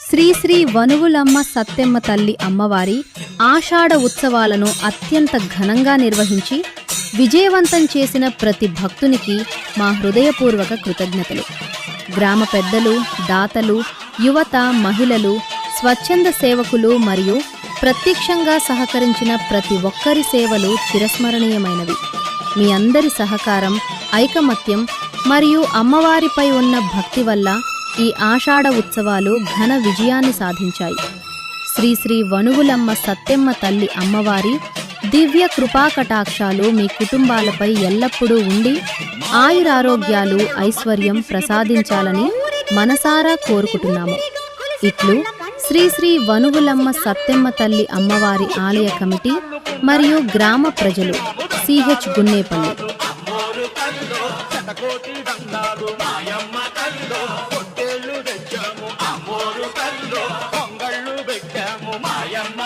శ్రీ శ్రీ వనువులమ్మ సత్తెమ్మ తల్లి అమ్మవారి ఆషాఢ ఉత్సవాలను అత్యంత ఘనంగా నిర్వహించి విజయవంతం చేసిన ప్రతి భక్తునికి మా హృదయపూర్వక కృతజ్ఞతలు. గ్రామ పెద్దలు, దాతలు, యువత, మహిళలు, స్వచ్ఛంద సేవకులు మరియు ప్రత్యక్షంగా సహకరించిన ప్రతి ఒక్కరి సేవలు చిరస్మరణీయమైనవి. మీ అందరి సహకారం, ఐకమత్యం మరియు అమ్మవారిపై ఉన్న భక్తి వల్ల ఈ ఆషాఢ ఉత్సవాలు ఘన విజయాన్ని సాధించాయి. శ్రీ శ్రీ వనువులమ్మ సత్తెమ్మ తల్లి అమ్మవారి దివ్య కృపాకటాక్షాలు మీ కుటుంబాలపై ఎల్లప్పుడూ ఉండి ఆయురారోగ్యాలు, ఐశ్వర్యం ప్రసాదించాలని మనసారా కోరుకుంటున్నాము. ఇట్లు శ్రీ శ్రీ వనువులమ్మ సత్తెమ్మ తల్లి అమ్మవారి ఆలయ కమిటీ మరియు గ్రామ ప్రజలు. సిహెచ్ గున్నేపల్లి. పొంగళ్ళు పెట్టాము మాయమ్మ